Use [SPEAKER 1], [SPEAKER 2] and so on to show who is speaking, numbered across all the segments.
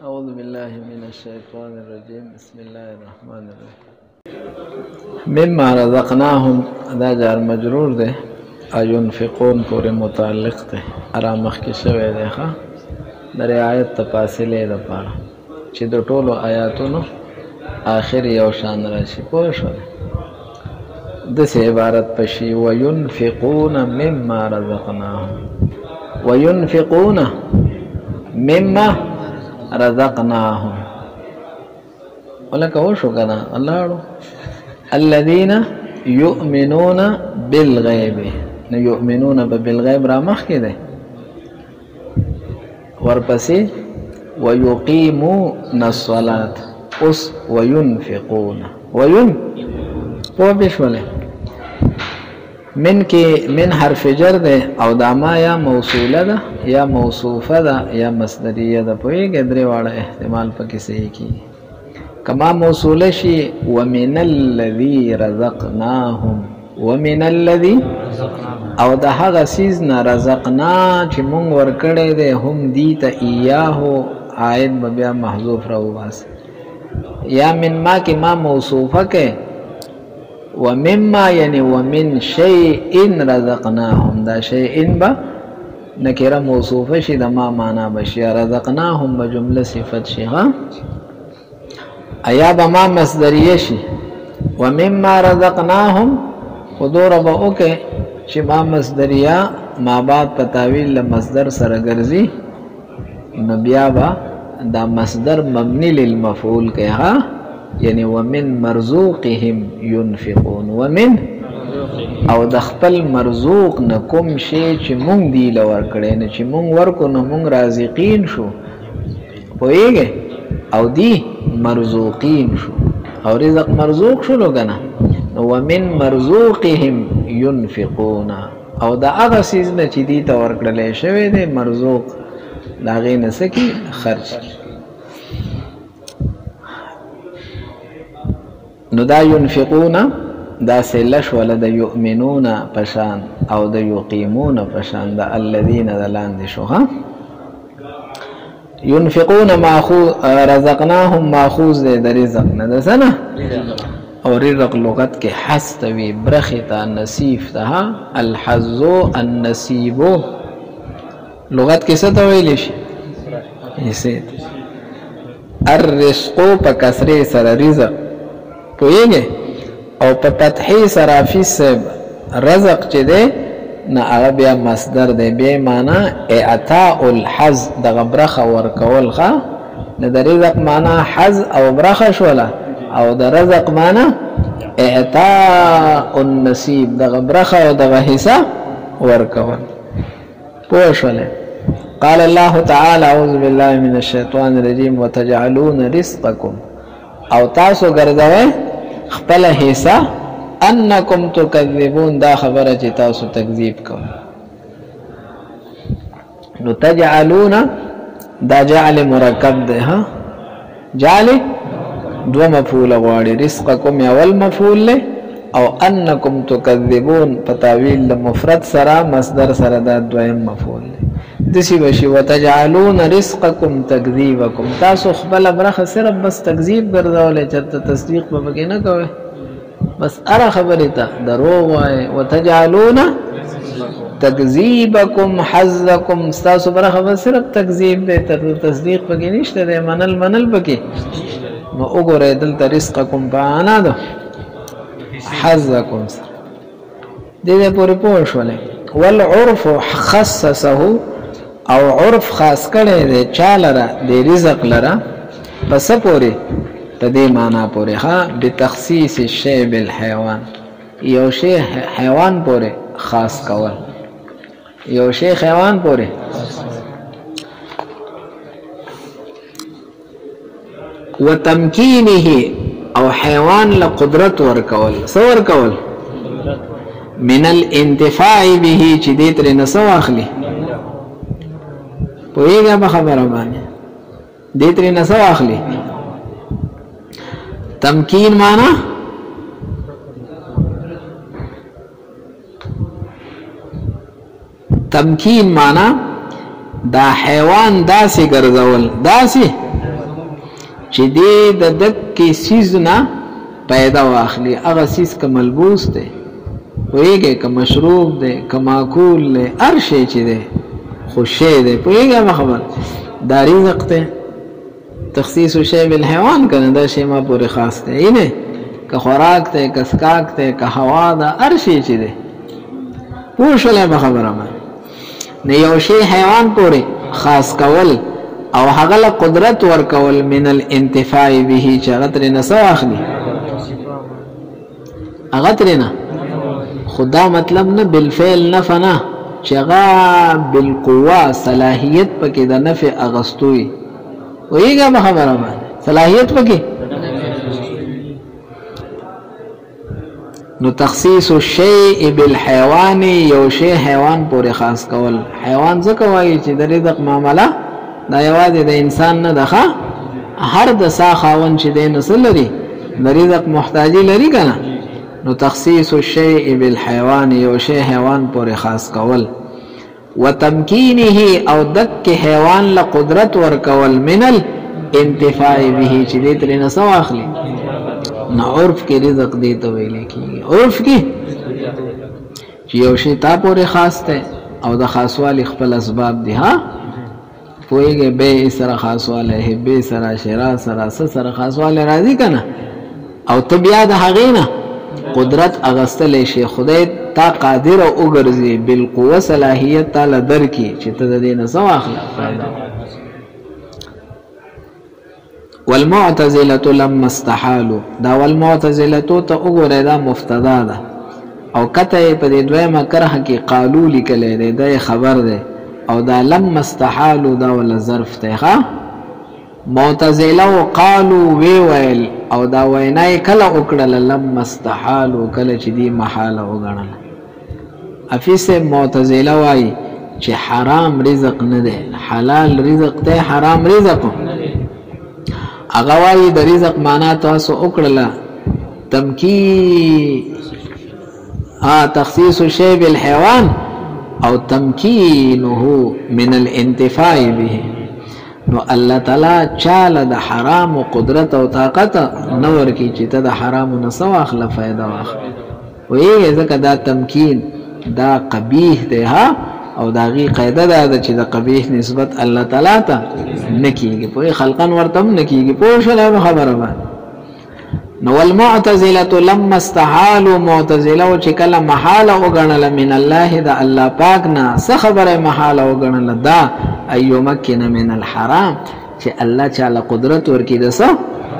[SPEAKER 1] أعوذ بالله من الشيطان الرجيم بسم الله الرحمن الرحيم مما رزقناهم دا جار مجرور ده ينفقون پورے متعلق ده ارامخ کی شوه ده ښا در آیت تفاصیل ده پاره چې د ټولو آیاتونو آخر یو شان راشي پوه شو د سه عبارت پشي وينفقون مما رزقناهم وينفقون مما رزقناهم ولك وشو كنا الله الذين يؤمنون بالغيب يؤمنون بالغيب رامخ كده ورپسې ويقيمون الصلاة اس وينفقون بشوله من کې من حرف جر ده او داما یا موصوله ده یا موصوفه ده یا مصدریه ده په یوه درې واړه احتمال پکې صحیح کی کما موصوله شي ومن الذي رزقناهم ومن الذي او ده هغه سیز نه رزقنا چې مونږ ورکړې ده هم دي ته ایاهو عائد بیا محذوف راو واس یا من ما کې ما موصوفه کې ومما يعني ومن شيء رزقناهم دا شيء با نكره موصوفه شي د ما معنا بشي رزقناهم بجمله صفت شي ها ايا بما مصدريه شي ومما رزقناهم حضور بوکه چې ما مصدريه ما بعد پتاویل مصدر سره ګرځي نو بیا با دا مصدر مبني للمفعول کې ها يعني ومن مرزوقهم ينفقون ومن او د خپل مرزوق نه کوم شی چې مونږ دی لور کړي نه چې مونږ ورکو نه مونږ رازقین شو پوهیږي او دی مرزوقین شو او رزق مرزوق شو لګنه ومن مرزوقهم ينفقون او دا هغه سیز نه چې دی ته ورکړل شوی دی مرزوق دا غي نه سکی خرج نو دا ينفقون دا سلش ولا دا يؤمنون پشان او دا يقيمون پشان دا الذين دلاند شو ها ينفقون ماخوذ رزقناهم ماخوذ دا رزق نه دا سنه او رزق لغت کې حستوي برختا نصیف ده الحظو النصیبو لغت کې څه ته ویل شي ایسه الرزق په کسره سره رزق پوئیگه او په فتحی صرافی سب رزق چه ده نا اغا بیا مصدر ده بیا مانا اعطاء الحز ده برخ ورکول خوا نا ده رزق مانا حز او برخ شولا او ده رزق مانا اعطاء النصیب ده برخ او ده حصہ ورکول پوشوله قال الله تعالى اعوذ بالله من الشيطان الرجيم وتجعلون رزقكم او تاسو ګرځوي خپل حصہ انکم تکذبون دا خبره چې تاسو تکذیب کوئ نو تجعلون دا جعل مرکب ده ها جعل دو مفعول غواړي رزقکم اول مفعول له او انکم تکذبون پتاویل مفرد سره مصدر سره دا دویم مفعول له دسی بشي وتجعلون رزقكم تكذيبكم تاسو خپل برخه صرف بس تکذیب ګرځولې چې تصدیق به کې نه کوي بس اره خبره ته دروغ وای وتجعلون تكذيبكم حظكم تاسو برخه بس صرف تکذیب دې تر تصدیق به کې نشته دې منل بکې نو وګورئ دلته رزقكم بانا ده حظكم دې پورې پوه شولې والعرف خصصه او عرف خاص کړي دي چالره د رزق لره پس پوری په دې معنا پوری ها بتخصیص الشیء بالحيوان یو شی حیوان پوری خاص کول یو شی حیوان پوری وتمکینه او حیوان له قدرت ورکول څور کول من الانتفاع به چې دې تر نه سو اخلي پوهیږه په خبره باندې دې ترې نه څه واخلي تمکین معنا تمکین معنا دا حیوان داسې ګرځول داسې چې دې د دکې سیز نه پیدا واخلي هغه سیز که ملبوس دی پوهېږې که مشروب دی که ماکول دی هر شی چې دی خو شی دی پوهېږې به خبر دا رزق دی تخصیص شی بالحیوان کنه دا شی ما پورې خاص دی نه که خوراک دی که سکاک دی که هوا ده هر شی چې دی پوه شولی به خبره باندې نه یو شی حیوان پورې خاص کول او هغه له قدرت ورکول من الانتفاع به چې هغه ترې نه څه واخلي هغه ترې نه خدا مطلب نه بالفعل نفع نه چې هغه بالقوه صلاحیت پکې د نفع اغستوي ویږه به خبره باندې صلاحیت پکې نو تخصیص الشیء بالحیوان یو شی حیوان پورې خاص کول حیوان ځکه وایي چې د رزق معامله دا یوازې د انسان نه ده هر د سا خاوند چې دی نسل لري د رزق محتاجي لري که نه نو تخصیص الشیء بالحیوان یو شی حیوان پورې خاص کول وتمکینه او دک حیوان له قدرت ورکول من الانتفاع به چې دې ترې نه څه واخلي نه عرف کې رزق دې ته ویل کېږي عرف کې چې یو شی تا پورې خاص دی او د خاصوالي خپل اسباب دي ها پوهېږې بې سره خاصوالی حبې سره شرا سره څه سره خاصوالی راځي که نه او ته بیا د هغې نه قدرت اغستلی شي خدای تا قادر او وګرځي بالقوه صلاحیت تاله درکړي چې ته د دې نه څه واخله فایده والمعتزله لما استحالوا دا والمعتزله ته وګوره دا مفتدا ده او کته په دې دویمه کرهه کې قالو لیکلی دی دا خبر دی او دا لما استحالوا دا ولا ظرف ته ها معتزله قالو وی ویل او دا وینای کله وکړل لما استحالوا کله چې دی محاله وګڼل افیسه معتزله وای چې حرام رزق نه دی حلال رزق ته حرام رزق هغه وای د رزق معنا تاسو وکړل تمکی تخصیص الشیء بالحيوان او تمکینه من الانتفاع به نو الله تعالی چاله د حرام او قدرت او طاقت نور کی چې ته د حرام نه سو اخله فائدہ واخله وې ځکه دا تمکین دا قبیح دی ها او دا غي قاعده ده چې د قبیح نسبت الله تعالی ته نکیږي په خلقن ورتم نکیږي په شله خبره ده نو المعتزله لما استحالوا معتزله چې کله محاله وګڼل من الله دا الله پاک نه څه خبره محاله وګڼل دا ايمكن من الحرام چې الله تعالی قدرت ورکی د څه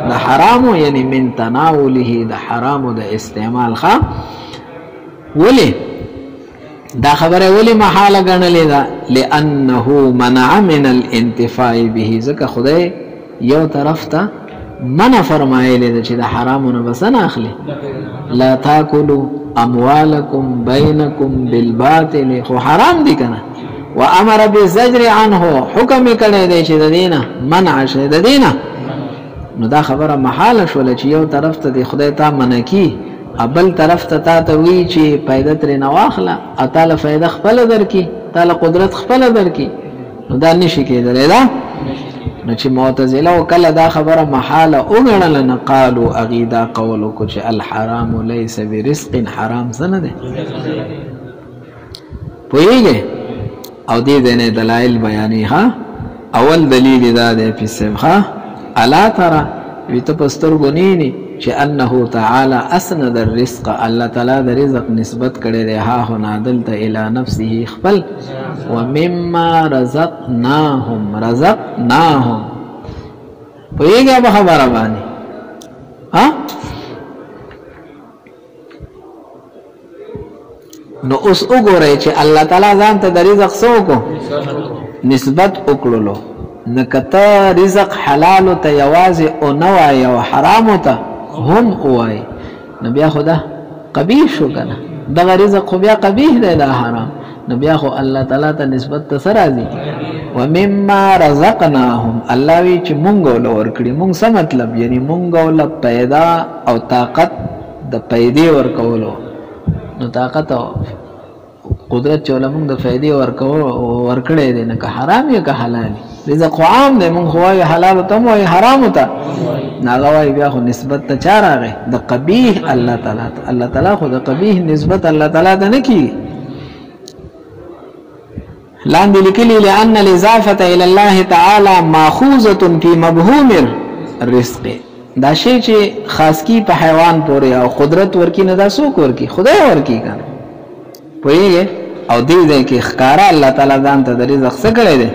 [SPEAKER 1] د حرام یعنی من تناوله د حرام د استعمال ښه ولی دا خبره ولی محاله ګڼلې ده لانه منع من الانتفاع به ځکه خدای یو طرف ته منع فرمایلی ده چې د حرامونه بس نه اخلي لا تاكلوا اموالكم بينكم بالباطل خو حرام دي کنه وامر بالزجر عنه حکم کړی دی چې د دینه منع شه د دینه نو دا خبره محاله شول چې یو طرف ته د خدای ته منع کی ابل طرف ته تا وی چې پیدا تر نه واخله اتاله فائدہ خپل درکې تعالی قدرت خپل درکې نو دا نشي کېدلی دا نو چې معتزله وکړه دا خبره محاله وګڼل نه قالوا اغیدا قولو کو چې الحرام ليس برزق حرام څه ده پوهیږي او دې دنه دلایل بیانې ها اول دلیل دا ده په سمخه الا ترى ویته پستر غنینی چې انه تعالی اسند الرزق الله تعالی د رزق نسبت کړي دی ها هنا دلته الی نفسه خپل ومما رزقناهم پوهیږه به خبره باندې ها نو اوس وګورئ چې الله تعالی ځان ته د رزق څوک نسبت وکړلو نکته رزق حلال ته یوازې او نوای او حرام ته هم اوای نبي خدا قبیح شو کنه دا رزق خو بیا قبیح دی دا حرام نبي خو الله تعالی ته نسبت ته سره دي ومما رزقناهم الله وی چې مونږ ول ورکړي مونږ څه مطلب یعنی مونږ ول پیدا او طاقت د پیدې ورکولو نو طاقت قدرت چوله موږ د فائدې ورکړې دي نه که حرام یا که حلال رزق عام دی موږ وایي حلال ته وایي حرام ته هغه وایي بیا خو نسبت ته چا راغی د قبیح الله تعالی ته الله تعالی خو د قبیح نسبت الله تعالی ته نه کیږي لاندې لیکلي لأن الإضافة إلى الله تعالى ماخوذة في مبهوم الرزق دا شی چې خاص کی په حیوان پورې او قدرت ورکی نه دا څوک ورکی خدای ورکی کنه پوهیږي او دې کې ښکارا الله تعالی ځان ته د رزق څخه کړی دی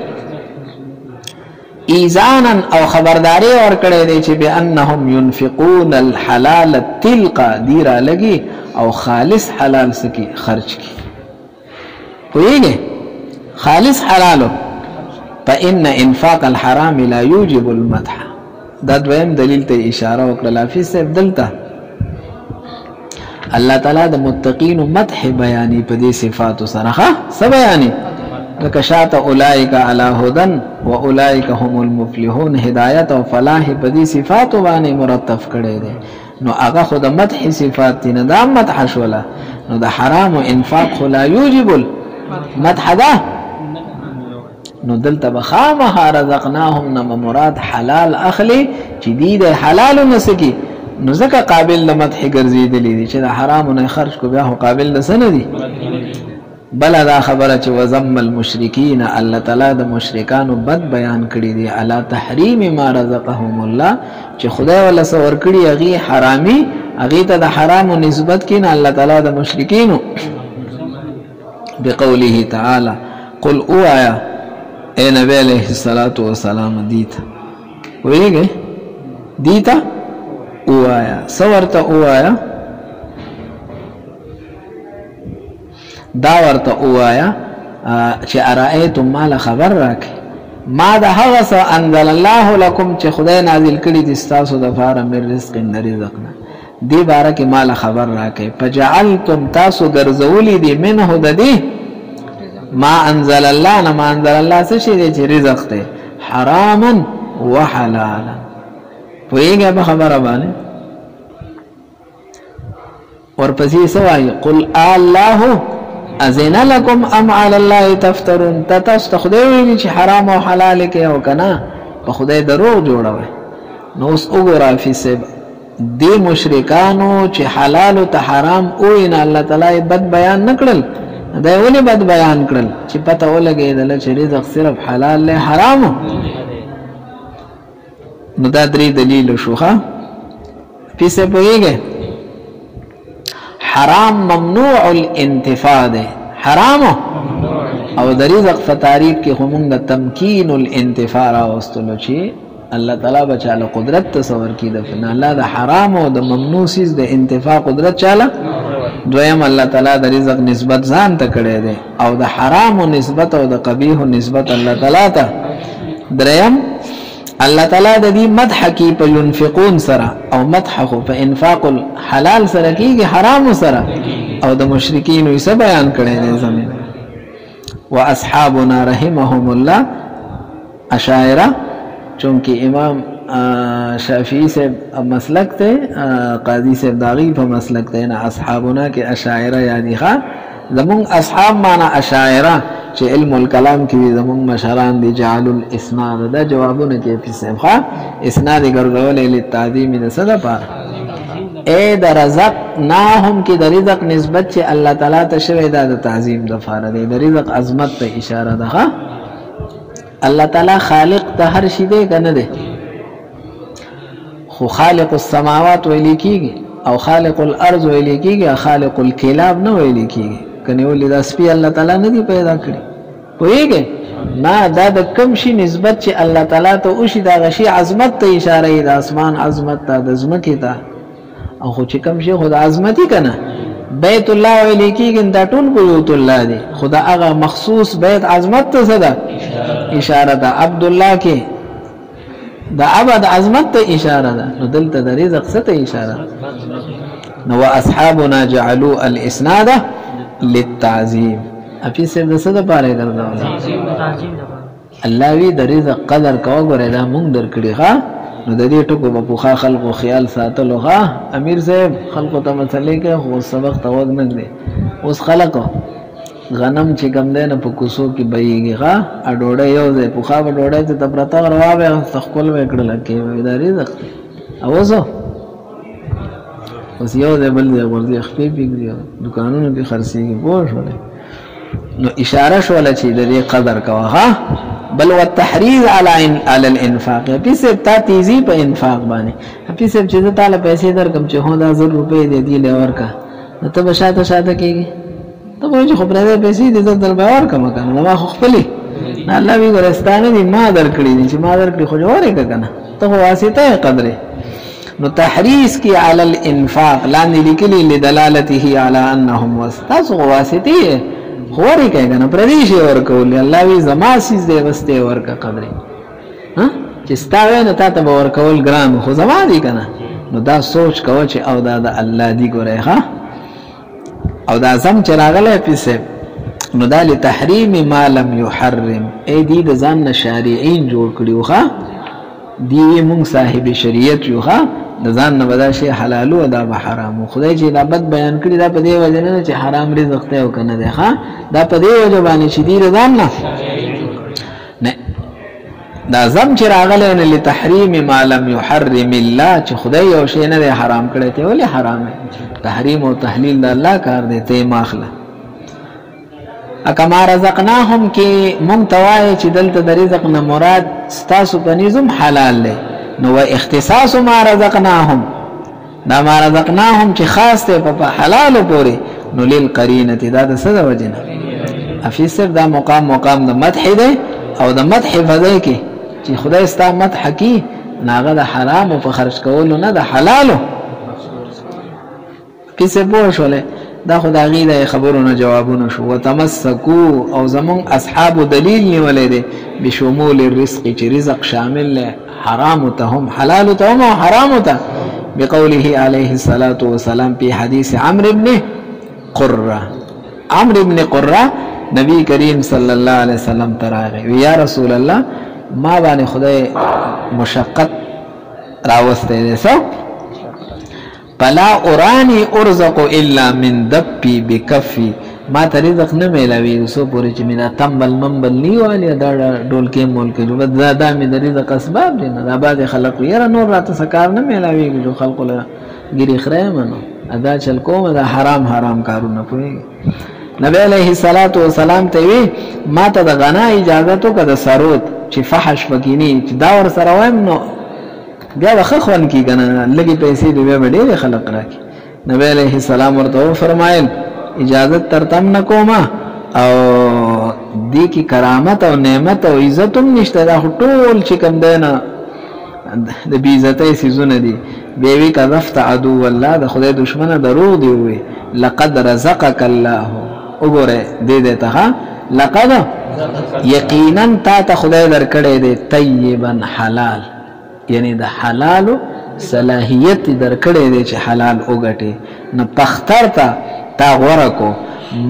[SPEAKER 1] ایزانا او خبرداري ور کړی دی چې بانهم ينفقون الحلال تلقا دیرا لګي او خالص حلال سکی خرج کی پوهیږي خالص حلالو فإن انفاق الحرام لا يوجب المدح دا دویم دلیل ته اشاره وکړه لافي صاحب دلته الله تعالی د متقین مدح بیانی په دې صفات سره څه بیانی لکشات اولئک علی هدن و اولئک هم المفلحون هدایت او فلاح په دې صفات باندې مرتب کړي دي نو هغه خود مدح صفات نه دا مدح شولا نو د حرام او انفاق لا یوجب المدح ده نو دلته بخامه رزقناهم نم مراد حلال اخلي چې دې د حلال نسکی نو ځکه قابل د مدح ګرځیدلی دي چې د حرام نه خرج کو بیا قابل د سن دي بل دا خبره چې وزم المشرکین الله تعالی د مشرکانو بد بیان کړی دی علی تحریم ما رزقهم الله چې خدای ولا سور کړی هغه حرامي هغه ته د حرام نسبت کین الله تعالی د مشرکین بقوله تعالی قل اوایا اے نبی علیہ الصلوۃ والسلام دیتا ویګه دیتا اوایا سورته اوایا دا ورته اوایا چې ارایتم مال خبر راک ما ده هغه څه انزل الله لكم چې خدای نازل کړي دي تاسو د فار من رزق رزقنا دی باره کې مال خبر راکې فجعلتم تاسو ګرځولې دي منه د دې ما انزل الله نه ما انزل الله څه شي دي چې رزق ته حراما وحلالا پوهیږئ په خبره باندې ورپسې سوای قل الله اذن لكم ام على الله تفترون تاسو خدای ویلي چې حرام او حلال کې او کنه په خدای دروغ جوړوي نو اوس وګورئ فی سب دې مشرکانو چې حلال او حرام او ان الله تعالی بد بیان نکړل دا ولې بد بیان کړل چې پته ولګېدل چې رزق صرف حلال له حرام نو دا درې دلیل شوخه پیسه پوهیږي حرام ممنوع الانتفاع ده حرام او د رزق په تعریف کې همغه تمکین الانتفاع راوستلو چې الله تعالی بچاله قدرت تصور کړي د الله د حرام او د ممنوع سیز د انتفاع قدرت چاله دویم الله تعالی د رزق نسبت ځان ته کړی دی او د حرام او نسبت او د قبیح نسبت الله تعالی ته دریم الله تعالی د دې مدح کی په ينفقون سره او مدح خو په انفاق الحلال سره کیږي حرام سره او د مشرکین یې بیان کړی دی زمين واصحابنا رحمهم الله اشاعره چونکه امام شافعی سے مسلک ته قاضی سے داغی په مسلک ته نه اصحابنا کې اشاعره یعنی ښا زمون اصحاب معنا اشاعره چې علم الكلام کې زمون مشران دي جعل الاسناد دا جوابونه کې په سمخه اسناد ګرځول للتعظیم د صدا پار اے د رزق ناهم کې د رزق نسبت چې الله تعالی ته شوی دا د تعظیم د فار دی د رزق عظمت ته اشاره ده الله تعالی خالق ته هر شی دی کنه دی خو خالق السماوات ویل کیږي او خالق الارض ویل کیږي خالق الكلاب نه ویل کیږي کنه ولې دا سپی الله تعالی نه دی پیدا کړی پوهیږي ما دا د کم شي نسبت چې الله تعالی ته او شي دا غشي عظمت ته اشاره ای د اسمان عظمت ته د زمکه ته او خو چې کم شي خدای عظمتي کنه بیت الله ویل کیږي دا ټول بیت الله دی خدا هغه مخصوص بیت عظمت ته صدا اشاره ده عبد الله کې دا عبد عظمت ته اشاره ده نو دلته د رزق څه ته اشاره نو اصحابنا جعلوا الاسناد للتعظیم اپی سر د څه د پاره ګرځاو الله وی د رزق قدر کوو غره دا مونږ درکړي ښا نو د دې ټکو په پوخا خلقو خیال ساتلو ښا امیر صاحب خلقو ته مسلې کې خو سبق توغ نه دي اوس خلقو غنم چې کم دی نه په کوڅو کې بهیږي ښه ډوډۍ یو ځای پخوا به ډوډۍ ته پرته روا به ښکل به یې کړله کېږي دا رزق دی او اوس یو ځای بل ځای غورځي خپې پرېږدي دوکانونو کې خرڅېږي پوه شولې نو اشاره شوله چې د دې قدر کوه ښه بل والتحریض علی الانفاق حفیظ صاحب تا تیزی په انفاق باندې حفیظ صاحب چې زه تاله پیسې درکړم چې هو دا 1000 روپۍ دې دې له ورکړه نو ته به شاته کېږي ته به وایې چې خو پردی پیسې دې زه در به ورکړم که نه زما خو خپلې نه الله وي ګوره ستا نه دي ما درکړي دي چې ما درکړي خو جوارې که نه ته خو واسطه یې قدرې نو تحریض کی علی الانفاق لاندې لیکلي لدلالته علی انهم تاسو خو واسطې یې خوري کوي کنه پردیش ورکول الله وی زما سیز دی وسته ورکا قدرې ها چې ستاوې نه تا ته ورکول ګرام خو زما دی کنه نو دا سوچ کوه چې او دا د الله دی ګوره ها او دا زم چې راغله پیسه نو دا لتحریم ما لم يحرم ای دی د ځان شارعین جوړ کړیو ښا دی مونږ صاحب شریعت یو ښا د ځان نه ودا شي حلال او دا به حرام خدای چې دا بد بیان کړی دا په دې وجه نه چې حرام رزق ته او کنه ده ښا دا په دې وجه باندې چې دی ځان نه دا زم چې راغله نه لتحریم ما لم يحرم الله چې خدای یو شی نه حرام کړی ته ولې حرام تحریم او تحلیل د الله کار دی ته ماخله اکما رزقناهم کې منتوای چې دلته د رزق نه مراد ستاسو په نظم حلال دی نو اختصاص ما رزقناهم دا ما رزقناهم چې خاص ته په حلال پورې نو للقرینه دا د څه د وجنه افیسر دا مقام د مدح دی او د مدح فضای کې چې خدای ستا مدح کی ناغه د حرام او په خرج کولو نه د حلالو کیسه پوه شولې دا خدای غیله خبرونه جوابونه شو وتمسکو او زمون اصحاب دلیل نیولې دي بشمول الرزق چې رزق شامل له حرام ته هم حلال ته هم حرام ته بقوله عليه الصلاه والسلام في حديث عمرو بن قرة نبی کریم صلی الله علیه وسلم تراغه یا رسول الله ما باندې خدای مشقت راوسته دي سو فلا اورانی ارزق الا من دبی بکفی ما ته رزق نه ملوي سو پوری چې مینا تمبل منبل نیوالی دا ډول کې مول کې جو دا مې د رزق اسباب دي نه بعد خلق یې نور راته سکار نه ملوي جو خلق له ګری خره منو ادا چل کوم دا حرام کارونه کوي نبی علیہ الصلوۃ والسلام ته وی ما ته د غنا اجازه تو کده سرود چې فحش وکینی چې دا ور سره وایم نو بیا وخخون کی کنه لګي پیسې دی به ډېر خلق راکی نبی علیہ السلام ورته فرمایل اجازت ترتم نکوما او دی کی کرامت او نعمت او عزت هم نشته دا ټول چې کوم دینا د بی عزتۍ سيزونه دي بیوی کا رفت عدو والله د خدای دشمنه دروغ دی وي لقد رزقك الله وګوره دې ته لقد یقینا تا خدای درکړې دی طیبا حلال یعنی د حلالو صلاحیت درکړې دی چې حلال وګټي نه پختر تا غورکو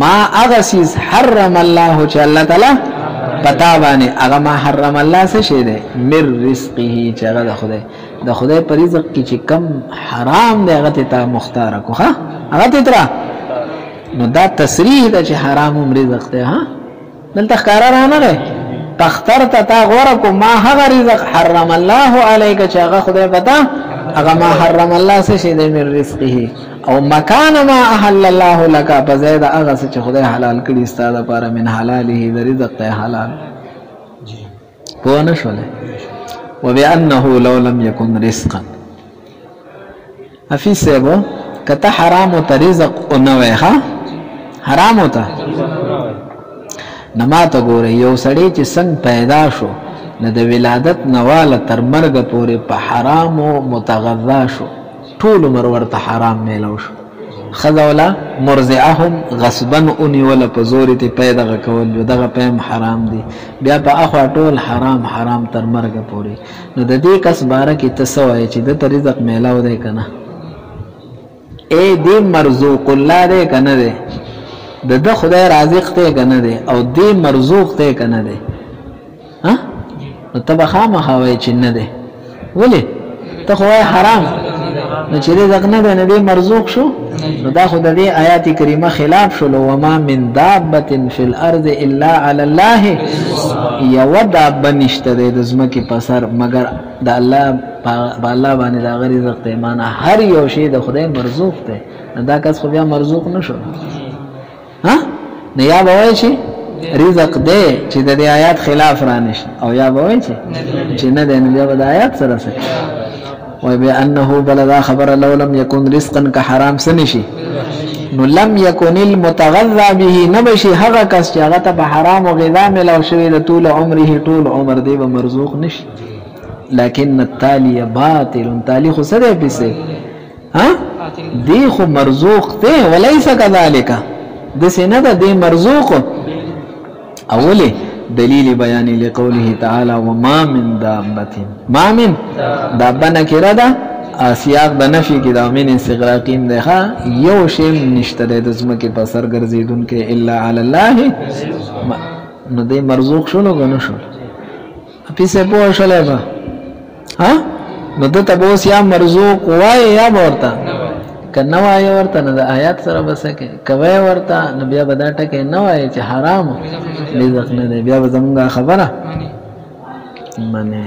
[SPEAKER 1] ما اغسیز حرم الله چې الله تعالی پتا باندې هغه ما حرم الله څه شه دی مر رزقه چې هغه د خدای په رزق کې چې کم حرام دی هغه ته مختار کو ها هغه ته نو دا تصریح ده چې حرام رزق دی ها دلته ښکارا را نه پختر تا غورکو ما هغه رزق حرم الله علیک چې هغه خدای پتا هغه ما حرم الله څه شه دی مر رزقه او مکان ما احل الله لك فزيد هغه چې خدای حلال کړی ستاسو لپاره من حلاله د رزق ته حلال پوه نه شولې وبانه لو لم يكن رزقا افي سبو کته حرام او رزق او نه وای ها حرام وته نما ته ګوره یو سړی چې څنګه پیدا شو نه د ولادت نواله تر مرګ پورې په حرام او متغذا شو طول عمر ورته حرام میلو شو خذولا مرزعهم غصبا اني ولا پزوري ته پیدا کول دغه پم حرام دي بیا په اخو ټول حرام تر مرګ پورې نو د دې کس باره کې تسوي چې د رزق میلاو دی کنه اے دې مرزوق الله دې کنه دې د خدای رازق ته کنه دې او دې مرزوق ته کنه دې ها نو تبخا مخاوي چې نه دې ولې ته خو حرام نو چې رزق نه دی نو مرزوق شو نو دا خو د دې آیات کریمه خلاف شو وما من دابه فی الارض الا علی الله یو دابه نشته د زمکه په سر مگر د الله په الله باندې دا غری رزق ته معنا هر یو شی د خدای مرزوق دی دا کس خو بیا مرزوق نشو ها نه یا وای شي رزق دی چې د آیات خلاف را نشي او یا وای چې نه دی نو بیا د آیات سره سره وای به انه بلدا خبر لو لم يكن رزقا كحرام سنشي نو لم يكن المتغذى به نبشي هغه کس چې هغه ته حرام او غذا ملو شوی د طول عمره طول عمر دی به مرزوق نشي لكن التالي باطل تالي خو سره بيسه ها دی خو مرزوق ته وليس كذلك د سینه د مرزوق اوله دلیل بیان لقوله تعالی وما من دابه ما من دابه نکره ده سیاق د نفی کې د من استغراقین ده یو شی نشته د زمکه په سر ګرځیدون کې الا علی الله نو د مرزوق شلو غنو شو پیسه په شلې با ها نو د تبوس یا مرزوق وای یا ورته کنه وای ورته د آیات سره بسکه کوي ورته نو بیا بدا ټکه نه وای چې حرام رزق نه دی بیا زمونږه خبره منه